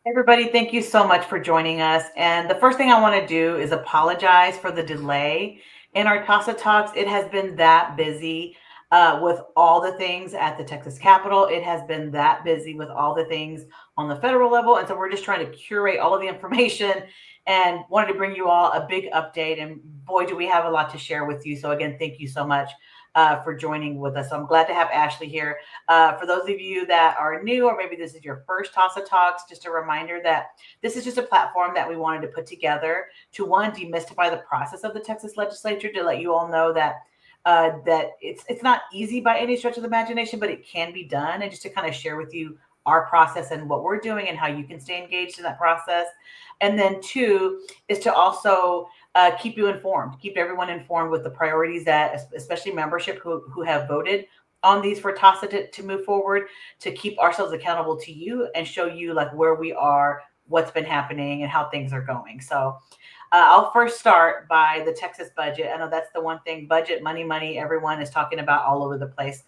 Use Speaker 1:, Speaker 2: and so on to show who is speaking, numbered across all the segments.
Speaker 1: Everybody, thank you so much for joining us. And the first thing I want to do is apologize for the delay in our TAASA Talks. It has been that busy with all the things at the Texas Capitol. It has been that busy with all the things on the federal level. And so we're just trying to curate all of the information and wanted to bring you all a big update. And boy, do we have a lot to share with you. So again, thank you so much for joining with us. So I'm glad to have Ashley here. For those of you that are new, or maybe this is your first TAASA Talks, just a reminder that this is just a platform that we wanted to put together to, one, demystify the process of the Texas legislature, to let you all know that that it's not easy by any stretch of the imagination, but it can be done, and just to kind of share with you our process and what we're doing and how you can stay engaged in that process. And then two is to also keep you informed, keep everyone informed with the priorities that, especially membership who have voted on these for TAASA to move forward, to keep ourselves accountable to you and show you like where we are, what's been happening, and how things are going. So I'll first start by the Texas budget. I know that's the one thing, budget, money, everyone is talking about all over the place.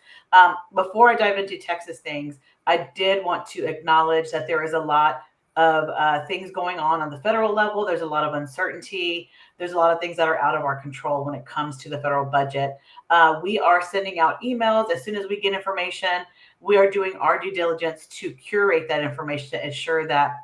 Speaker 1: Before I dive into Texas things, I did want to acknowledge that there is a lot of things going on the federal level. There's a lot of uncertainty. There's a lot of things that are out of our control when it comes to the federal budget. We are sending out emails as soon as we get information. We are doing our due diligence to curate that information to ensure that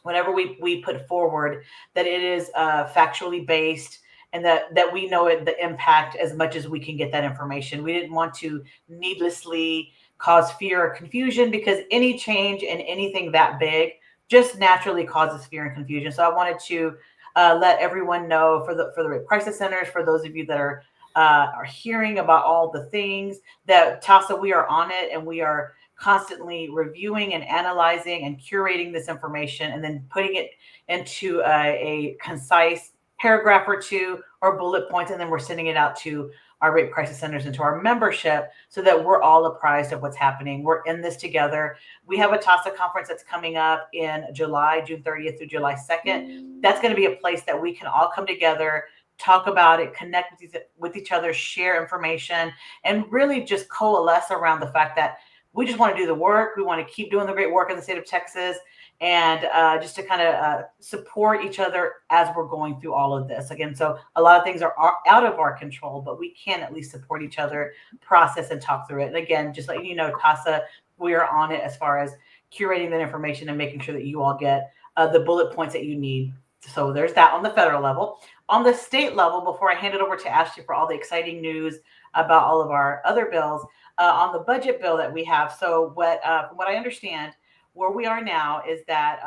Speaker 1: whenever we put forward, that it is factually based, and that we know the impact as much as we can get that information. We didn't want to needlessly cause fear or confusion, because any change in anything that big just naturally causes fear and confusion. So I wanted to let everyone know, for the rape crisis centers, for those of you that are hearing about all the things, that TAASA, we are on it, and we are constantly reviewing and analyzing and curating this information, and then putting it into a concise paragraph or two, or bullet points, and then we're sending it out to our rape crisis centers and to our membership, so that we're all apprised of what's happening. We're in this together. We have a TAASA conference that's coming up in July, June 30th through July 2nd. That's going to be a place that we can all come together, talk about it, connect with each other, share information, and really just coalesce around the fact that we just want to do the work. We want to keep doing the great work in the state of Texas, and just to kind of support each other as we're going through all of this. Again, so a lot of things are out of our control, but we can at least support each other, process, and talk through it. And again, just letting you know, TAASA, we are on it as far as curating that information and making sure that you all get the bullet points that you need. So there's that on the federal level. On the state level, before I hand it over to Ashley for all the exciting news about all of our other bills, on the budget bill that we have. So from what I understand, where we are now is that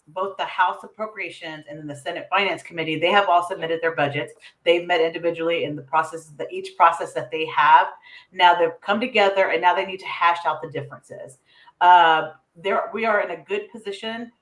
Speaker 1: both the House Appropriations and then the Senate Finance Committee, they have all submitted their budgets. They've met individually in the process, each process that they have. Now they've come together, and now they need to hash out the differences. We are in a good position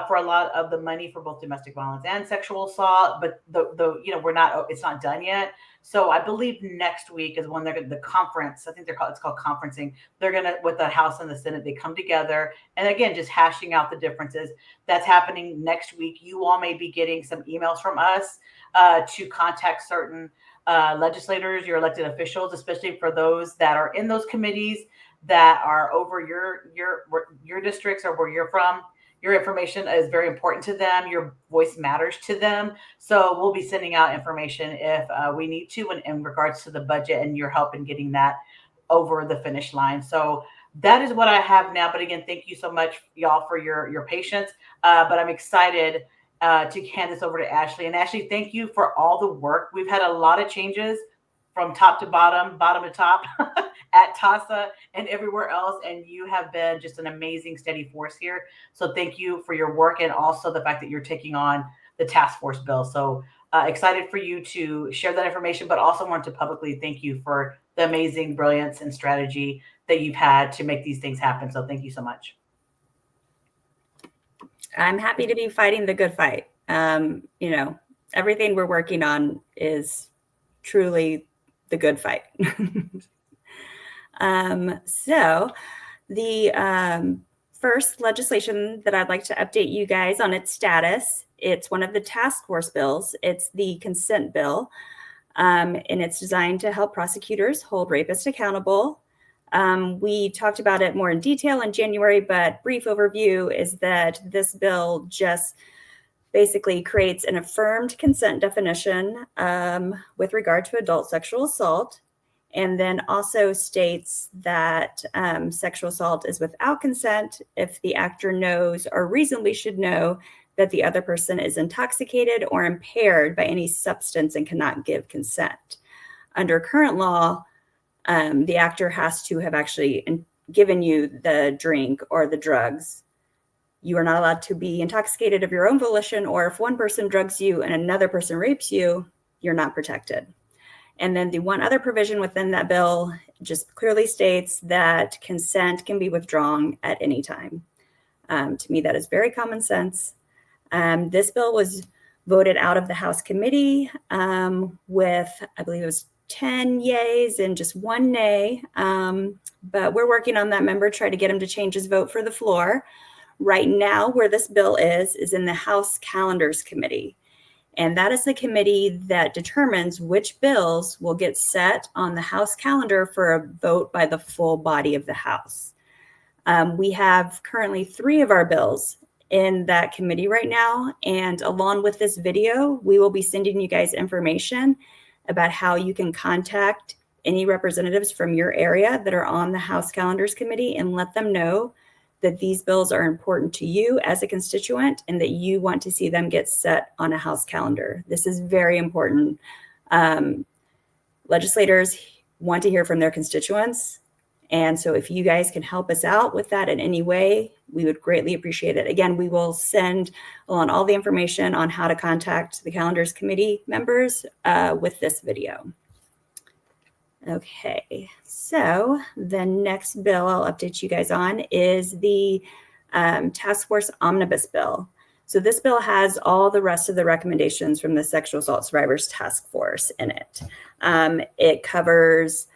Speaker 1: for a lot of the money for both domestic violence and sexual assault, but it's not done yet. So I believe next week is when the conference, I think it's called conferencing. They're going to, with the House and the Senate, they come together, and again, just hashing out the differences. That's happening next week. You all may be getting some emails from us to contact certain legislators, your elected officials, especially for those that are in those committees that are over your districts or where you're from. Your information is very important to them. Your voice matters to them. So we'll be sending out information if we need to in regards to the budget and your help in getting that over the finish line. So that is what I have now. But again, thank you so much, y'all, for your patience. But I'm excited to hand this over to Ashley. And Ashley, thank you for all the work. We've had a lot of changes from top to bottom to top at TAASA and everywhere else. And you have been just an amazing, steady force here. So thank you for your work, and also the fact that you're taking on the task force bill. So excited for you to share that information, but also want to publicly thank you for the amazing brilliance and strategy that you've had to make these things happen. So thank you so much.
Speaker 2: I'm happy to be fighting the good fight. Everything we're working on is truly the good fight. So the first legislation that I'd like to update you guys on its status, it's one of the task force bills. It's the consent bill, and it's designed to help prosecutors hold rapists accountable. We talked about it more in detail in January, but brief overview is that this bill just basically creates an affirmed consent definition with regard to adult sexual assault, and then also states that sexual assault is without consent if the actor knows or reasonably should know that the other person is intoxicated or impaired by any substance and cannot give consent. Under current law, the actor has to have actually given you the drink or the drugs. You are not allowed to be intoxicated of your own volition, or if one person drugs you and another person rapes you, you're not protected. And then the one other provision within that bill just clearly states that consent can be withdrawn at any time. To me, that is very common sense. This bill was voted out of the House committee with, I believe it was 10 yays and just 1 nay. But we're working on that member, try to get him to change his vote for the floor. Right now, where this bill is in the House Calendars Committee. And that is the committee that determines which bills will get set on the House calendar for a vote by the full body of the House. We have currently 3 of our bills in that committee right now. And along with this video, we will be sending you guys information about how you can contact any representatives from your area that are on the House Calendars Committee and let them know that these bills are important to you as a constituent and that you want to see them get set on a House calendar. This is very important. Legislators want to hear from their constituents. And so if you guys can help us out with that in any way, we would greatly appreciate it. Again, we will send along all the information on how to contact the Calendars Committee members with this video. Okay, so the next bill I'll update you guys on is the Task Force Omnibus Bill. So this bill has all the rest of the recommendations from the Sexual Assault Survivors Task Force in it. It covers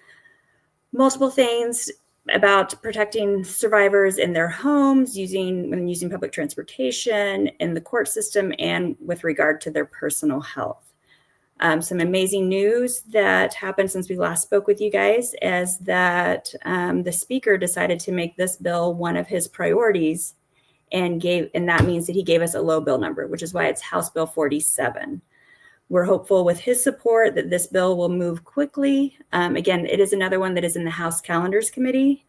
Speaker 2: multiple things about protecting survivors in their homes, when using public transportation, in the court system, and with regard to their personal health. Some amazing news that happened since we last spoke with you guys is that the speaker decided to make this bill one of his priorities, and that means that he gave us a low bill number, which is why it's House Bill 47. We're hopeful with his support that this bill will move quickly. Again, it is another one that is in the House Calendars Committee.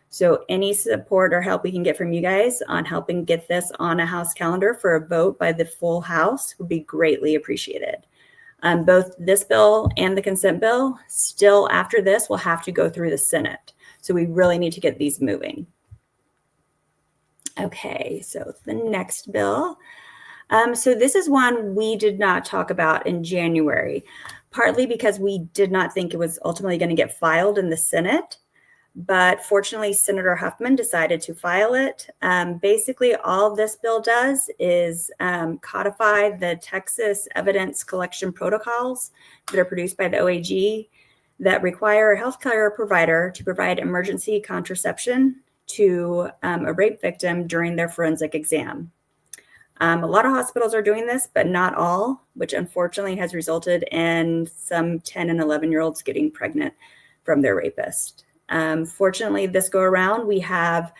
Speaker 2: So any support or help we can get from you guys on helping get this on a House calendar for a vote by the full House would be greatly appreciated. Both this bill and the consent bill still after this will have to go through the Senate. So we really need to get these moving. Okay, so the next bill. So this is one we did not talk about in January, partly because we did not think it was ultimately going to get filed in the Senate. But fortunately, Senator Huffman decided to file it. Basically, all this bill does is codify the Texas evidence collection protocols that are produced by the OAG that require a healthcare provider to provide emergency contraception to a rape victim during their forensic exam. A lot of hospitals are doing this, but not all, which unfortunately has resulted in some 10 and 11-year-olds getting pregnant from their rapist. Fortunately, this go around, we have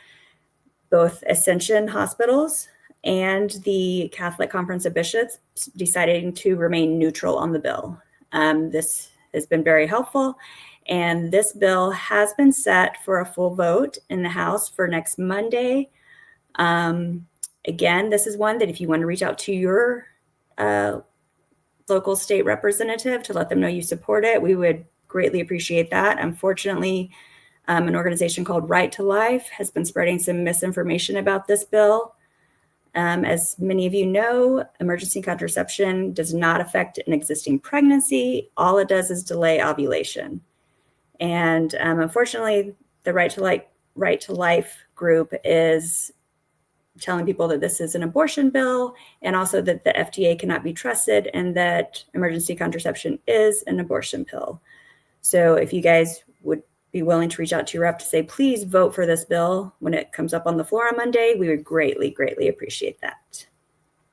Speaker 2: both Ascension hospitals and the Catholic Conference of Bishops deciding to remain neutral on the bill. This has been very helpful, and this bill has been set for a full vote in the House for next Monday. Again, this is one that if you want to reach out to your local state representative to let them know you support it, we would greatly appreciate that. Unfortunately, an organization called Right to Life has been spreading some misinformation about this bill. As many of you know, emergency contraception does not affect an existing pregnancy. All it does is delay ovulation. And unfortunately, the Right to Life group is telling people that this is an abortion bill, and also that the FDA cannot be trusted, and that emergency contraception is an abortion pill. So if you guys would be willing to reach out to your rep to say, please vote for this bill when it comes up on the floor on Monday, we would greatly, greatly appreciate that.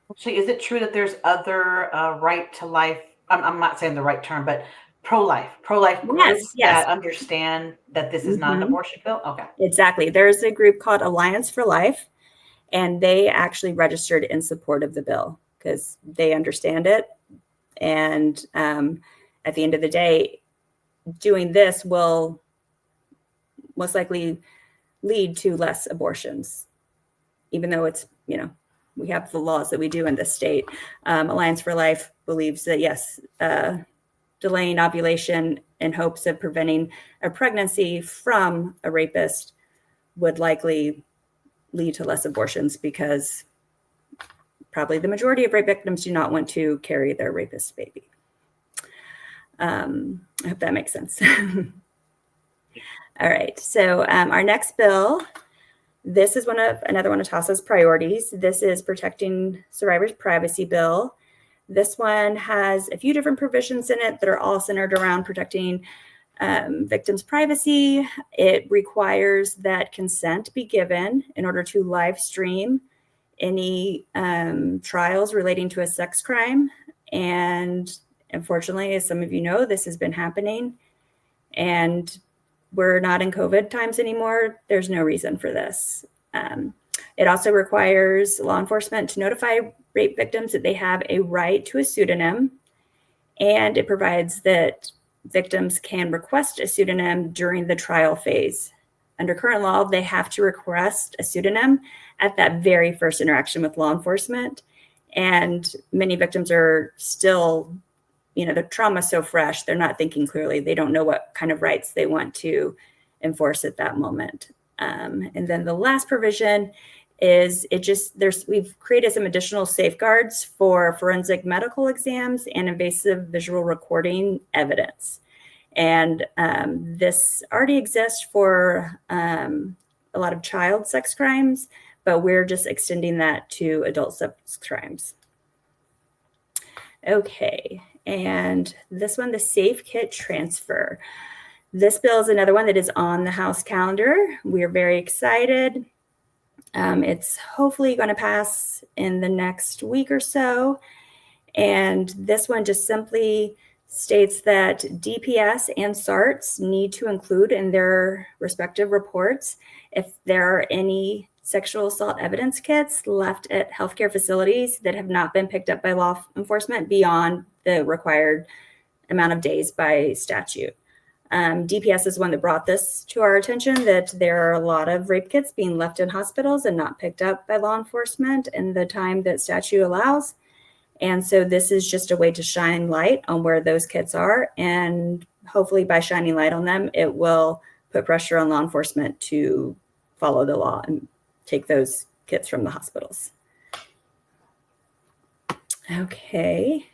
Speaker 1: Actually, is it true that there's other right to life, I'm not saying the right term, but pro-life groups
Speaker 2: Yes.
Speaker 1: that understand that this is not an
Speaker 2: Mhm.
Speaker 1: abortion bill? Okay.
Speaker 2: Exactly. There's a group called Alliance for Life, and they actually registered in support of the bill because they understand it. And at the end of the day, doing this will most likely lead to less abortions, even though it's, we have the laws that we do in this state. Alliance for Life believes that, yes, delaying ovulation in hopes of preventing a pregnancy from a rapist would likely lead to less abortions because probably the majority of rape victims do not want to carry their rapist baby. I hope that makes sense. All right, so our next bill, this is another one of TAASA's priorities. This is Protecting Survivors' Privacy Bill. This one has a few different provisions in it that are all centered around protecting victims' privacy. It requires that consent be given in order to live stream any trials relating to a sex crime. And unfortunately, as some of you know, this has been happening. And we're not in COVID times anymore. There's no reason for this. It also requires law enforcement to notify rape victims that they have a right to a pseudonym. And it provides that victims can request a pseudonym during the trial phase. Under current law, they have to request a pseudonym at that very first interaction with law enforcement. And many victims are still, the trauma is so fresh, they're not thinking clearly. They don't know what kind of rights they want to enforce at that moment. And then the last provision is we've created some additional safeguards for forensic medical exams and invasive visual recording evidence. And this already exists for a lot of child sex crimes, but we're just extending that to adult sex crimes. Okay, and this one, the Safe Kit Transfer. This bill is another one that is on the House calendar. We're very excited. It's hopefully going to pass in the next week or so. And this one just simply states that DPS and SARTs need to include in their respective reports if there are any sexual assault evidence kits left at healthcare facilities that have not been picked up by law enforcement beyond the required amount of days by statute. DPS is one that brought this to our attention, that there are a lot of rape kits being left in hospitals and not picked up by law enforcement in the time that statute allows. And so this is just a way to shine light on where those kits are. And hopefully by shining light on them, it will put pressure on law enforcement to follow the law and take those kits from the hospitals. Okay.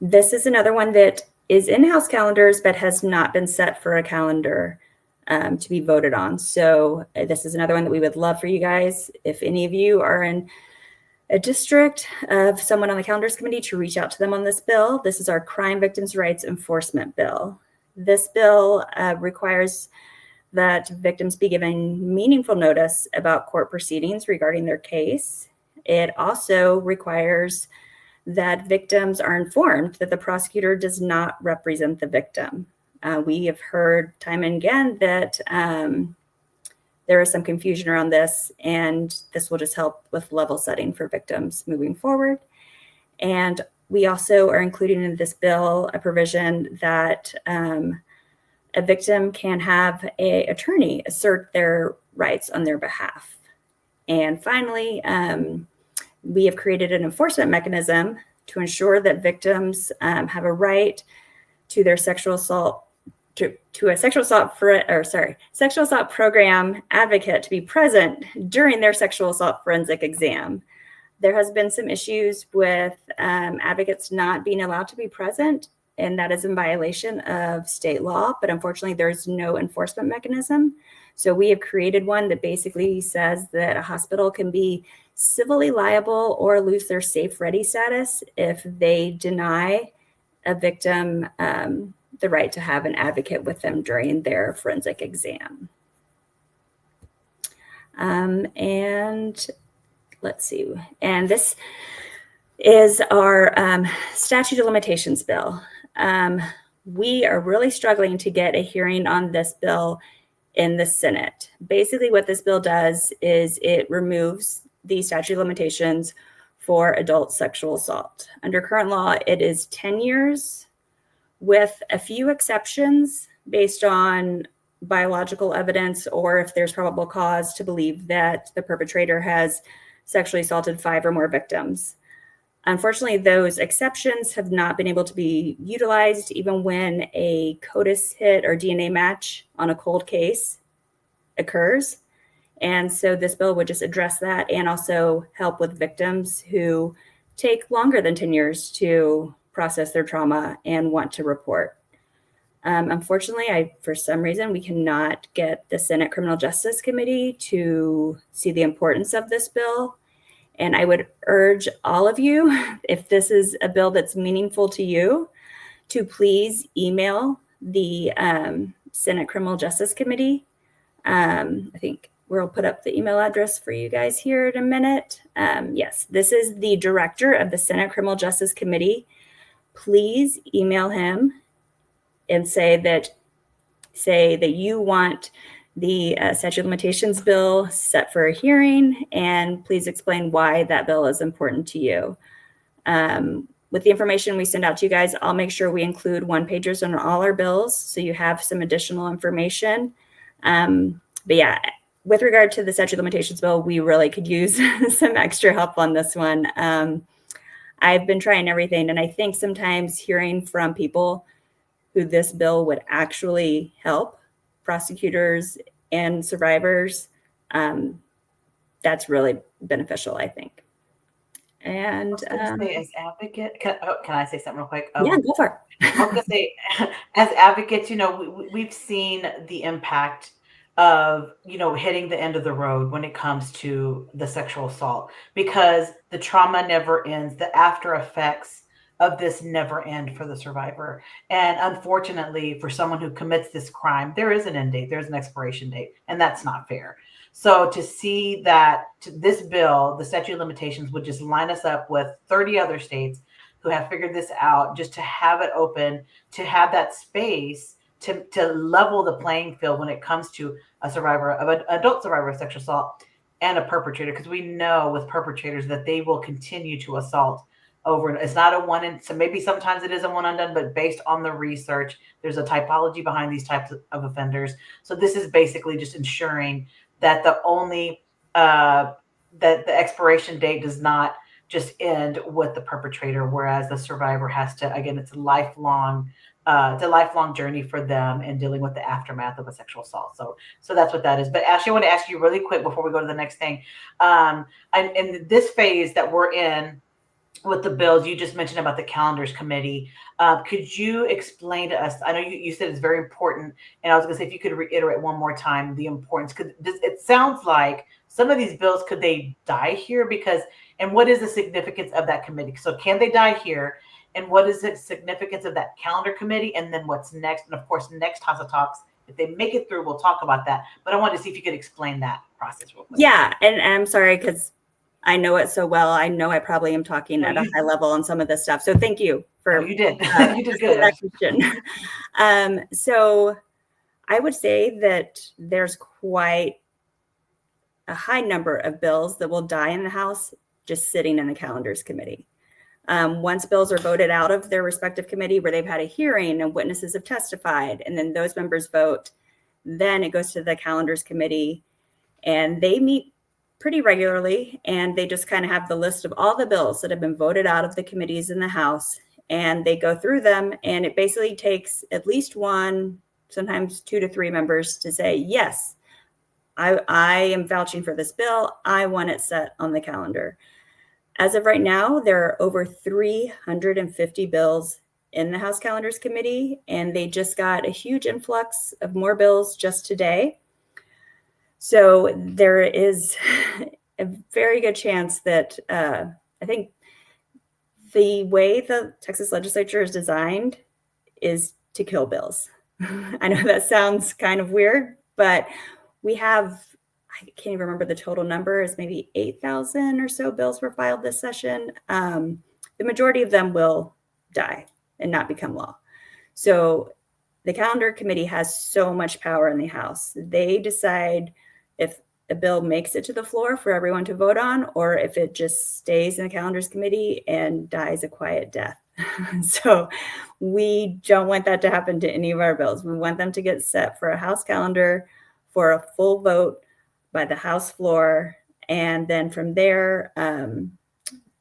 Speaker 2: This is another one that is in House calendars, but has not been set for a calendar to be voted on. So this is another one that we would love for you guys, if any of you are in a district of someone on the calendars committee, to reach out to them on this bill. This is our Crime Victims' Rights Enforcement Bill. This bill requires that victims be given meaningful notice about court proceedings regarding their case. It also requires that victims are informed that the prosecutor does not represent the victim. We have heard time and again that there is some confusion around this, and this will just help with level setting for victims moving forward. And we also are including in this bill a provision that a victim can have an attorney assert their rights on their behalf. And finally, we have created an enforcement mechanism to ensure that victims have a right to their sexual assault sexual assault program advocate to be present during their sexual assault forensic exam. There has been some issues with advocates not being allowed to be present, and that is in violation of state law, but unfortunately there's no enforcement mechanism. So we have created one that basically says that a hospital can be civilly liable or lose their safe ready status if they deny a victim the right to have an advocate with them during their forensic exam. And let's see, and this is our statute of limitations bill. We are really struggling to get a hearing on this bill in the Senate. Basically, what this bill does is it removes the statute of limitations for adult sexual assault. Under current law, it is 10 years with a few exceptions based on biological evidence or if there's probable cause to believe that the perpetrator has sexually assaulted 5 or more victims. Unfortunately, those exceptions have not been able to be utilized even when a CODIS hit or DNA match on a cold case occurs. And so this bill would just address that and also help with victims who take longer than 10 years to process their trauma and want to report. Unfortunately, for some reason, we cannot get the Senate Criminal Justice Committee to see the importance of this bill. And I would urge all of you, if this is a bill that's meaningful to you, to please email the Senate Criminal Justice Committee. I think we'll put up the email address for you guys here in a minute. Yes, this is the director of the Senate Criminal Justice Committee. Please email him and say that you want the statute of limitations bill set for a hearing, and please explain why that bill is important to you. With the information we send out to you guys, I'll make sure we include one-pagers on all our bills so you have some additional information. But yeah, with regard to the statute of limitations bill, we really could use some extra help on this one. I've been trying everything, and I think sometimes hearing from people who this bill would actually help, prosecutors and survivors, that's really beneficial, I think. And
Speaker 1: as advocate, can I say something real quick?
Speaker 2: Yeah, go for it.
Speaker 1: I was gonna say, as advocates, we've seen the impact of, hitting the end of the road when it comes to the sexual assault, because the trauma never ends. The after effects of this never end for the survivor. And unfortunately, for someone who commits this crime, there is an end date, there's an expiration date, and that's not fair. So to see that this bill, the statute of limitations, would just line us up with 30 other states who have figured this out, just to have it open, to have that space to level the playing field when it comes to a survivor of an adult survivor of sexual assault and a perpetrator, because we know with perpetrators that they will continue to assault over. It's not a one and so maybe sometimes it is a one and done, but based on the research, there's a typology behind these types of offenders. So this is basically just ensuring that that the expiration date does not just end with the perpetrator, whereas the survivor has to, again, it's a lifelong journey for them in dealing with the aftermath of a sexual assault. So that's what that is. But Ashley, I want to ask you really quick before we go to the next thing. And in this phase that we're in with the bills, you just mentioned about the calendars committee. Could you explain to us, I know you said it's very important, and I was gonna say, if you could reiterate one more time the importance, because it sounds like some of these bills, could they die here? And what is the significance of that committee? So can they die here? And what is the significance of that calendar committee? And then what's next? And of course, next TAASA Talks, if they make it through, we'll talk about that. But I wanted to see if you could explain that process real quick.
Speaker 2: Yeah, and I'm sorry, because I know it so well. I know I probably am talking at a high level on some of this stuff. So thank you for
Speaker 1: you did. You did good.
Speaker 2: That question. So I would say that there's quite a high number of bills that will die in the House just sitting in the calendars committee. Once bills are voted out of their respective committee where they've had a hearing and witnesses have testified, and then those members vote, then it goes to the calendars committee, and they meet pretty regularly, and they just kind of have the list of all the bills that have been voted out of the committees in the House, and they go through them, and it basically takes at least one, sometimes 2 to 3 members to say, yes, I am vouching for this bill. I want it set on the calendar. As of right now, there are over 350 bills in the House Calendars Committee, and they just got a huge influx of more bills just today. So there is a very good chance that I think the way the Texas legislature is designed is to kill bills. I know that sounds kind of weird, but we have, I can't even remember the total number, is maybe 8,000 or so bills were filed this session. The majority of them will die and not become law. So the calendar committee has so much power in the House. They decide if a bill makes it to the floor for everyone to vote on, or if it just stays in the calendars committee and dies a quiet death. So we don't want that to happen to any of our bills. We want them to get set for a House calendar for a full vote by the House floor. And then from there,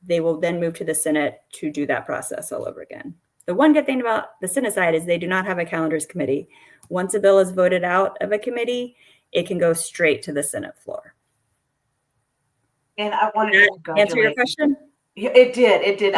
Speaker 2: they will then move to the Senate to do that process all over again. The one good thing about the Senate side is they do not have a calendars committee. Once a bill is voted out of a committee, it can go straight to the Senate floor.
Speaker 1: And I wanted
Speaker 2: Did
Speaker 1: to
Speaker 2: that answer your
Speaker 1: congratulate.
Speaker 2: question?
Speaker 1: Yeah, it did. It did.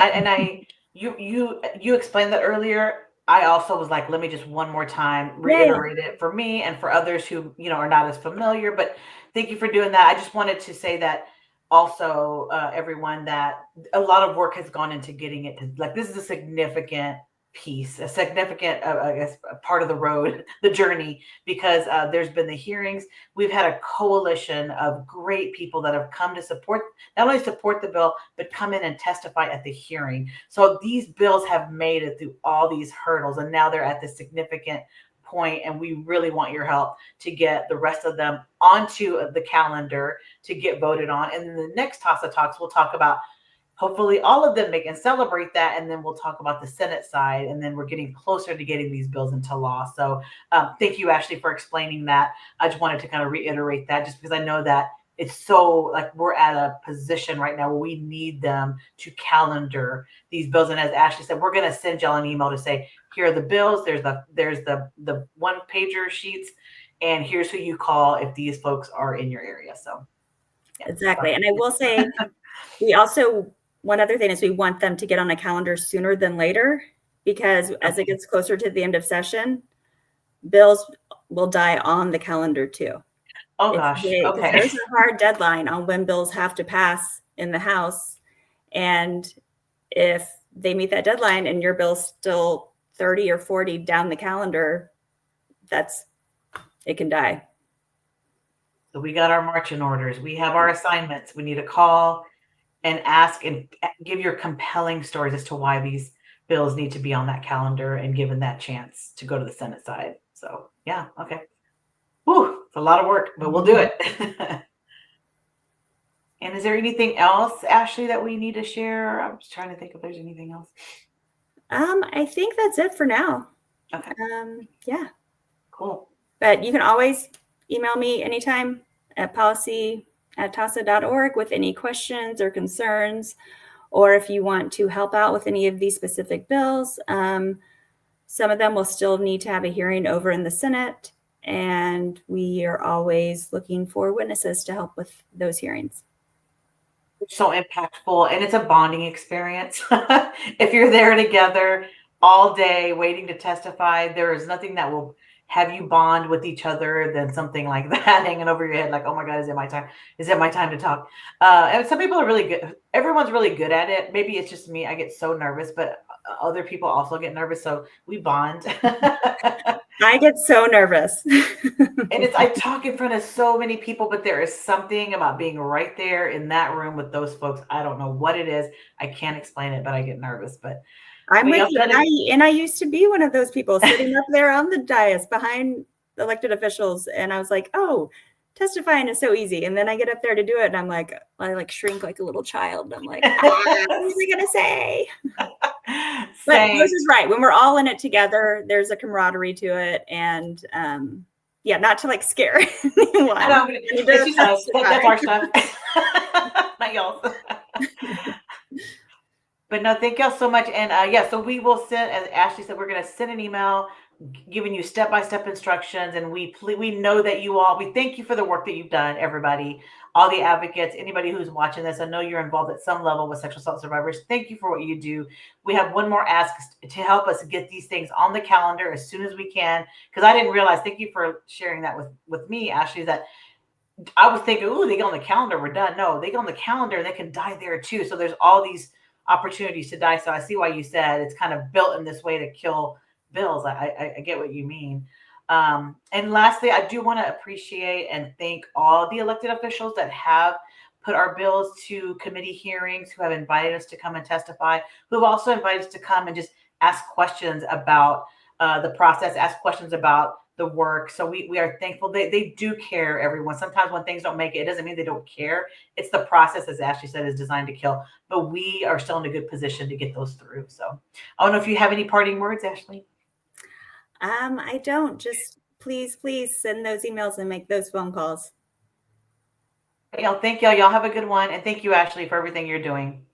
Speaker 1: You explained that earlier. I also was like, let me just one more time
Speaker 2: Yeah.
Speaker 1: reiterate it for me and for others who, are not as familiar, but thank you for doing that. I just wanted to say that also, everyone, that a lot of work has gone into getting it to, like, this is a significant piece, a significant, I guess, a part of the road, the journey, because there's been the hearings. We've had a coalition of great people that have come to support, not only support the bill, but come in and testify at the hearing. So these bills have made it through all these hurdles, and now they're at this significant point, and we really want your help to get the rest of them onto the calendar to get voted on. And then the next TAASA Talks, we'll talk about hopefully all of them make and celebrate that, and then we'll talk about the Senate side, and then we're getting closer to getting these bills into law. So thank you, Ashley, for explaining that. I just wanted to kind of reiterate that, just because I know that it's so, like, we're at a position right now where we need them to calendar these bills. And as Ashley said, we're going to send y'all an email to say, here are the bills, there's the one pager sheets, and here's who you call if these folks are in your area. So yeah.
Speaker 2: Exactly. And I will say, we also, one other thing is we want them to get on a calendar sooner than later, because as it gets closer to the end of session, bills will die on the calendar too.
Speaker 1: Oh gosh. Okay.
Speaker 2: There's a hard deadline on when bills have to pass in the House. And if they meet that deadline and your bill's still 30 or 40 down the calendar, it can die.
Speaker 1: So we got our marching orders. We have our assignments. We need to call and ask and give your compelling stories as to why these bills need to be on that calendar and given that chance to go to the Senate side. So yeah, okay. Whew, it's a lot of work, but we'll do it. And is there anything else, Ashley, that we need to share? I'm just trying to think if there's anything else.
Speaker 2: I think that's it for now.
Speaker 1: Okay.
Speaker 2: Yeah.
Speaker 1: Cool.
Speaker 2: But you can always email me anytime at policy@taasa.org with any questions or concerns, or if you want to help out with any of these specific bills. Some of them will still need to have a hearing over in the Senate, and we are always looking for witnesses to help with those hearings.
Speaker 1: It's so impactful, and it's a bonding experience. If you're there together all day waiting to testify, there is nothing that will have you bond with each other than something like that hanging over your head, like, oh my God, is it my time? Is it my time to talk? And some people are really good. Everyone's really good at it. Maybe it's just me. I get so nervous, but other people also get nervous. So we bond.
Speaker 2: I get so nervous.
Speaker 1: And I talk in front of so many people, but there is something about being right there in that room with those folks. I don't know what it is. I can't explain it, but I get nervous. But
Speaker 2: I'm with you. And I used to be one of those people sitting up there on the dais behind elected officials. And I was like, oh, testifying is so easy. And then I get up there to do it. And I'm like, I shrink like a little child. And I'm like, what am I going to say? But Rose is right. When we're all in it together, there's a camaraderie to it. And yeah, not to scare anyone.
Speaker 1: I know, that's our stuff. Not y'all. But no, thank y'all so much. And yeah, so we will send, as Ashley said, we're going to send an email giving you step-by-step instructions. And we know that we thank you for the work that you've done, everybody, all the advocates, anybody who's watching this. I know you're involved at some level with sexual assault survivors. Thank you for what you do. We have one more ask to help us get these things on the calendar as soon as we can. Because I didn't realize, thank you for sharing that with me, Ashley, that I was thinking, ooh, they get on the calendar, we're done. No, they get on the calendar, they can die there too. So there's all these opportunities to die. So I see why you said it's kind of built in this way to kill bills. I get what you mean. And lastly, I do want to appreciate and thank all the elected officials that have put our bills to committee hearings, who have invited us to come and testify, who have also invited us to come and just ask questions about the process, ask questions about the work. So we are thankful. They do care, everyone. Sometimes when things don't make it, it doesn't mean they don't care. It's the process, as Ashley said, is designed to kill. But we are still in a good position to get those through. So I don't know if you have any parting words, Ashley.
Speaker 2: I don't. Just please send those emails and make those phone calls.
Speaker 1: Y'all, thank y'all. Y'all have a good one. And thank you, Ashley, for everything you're doing.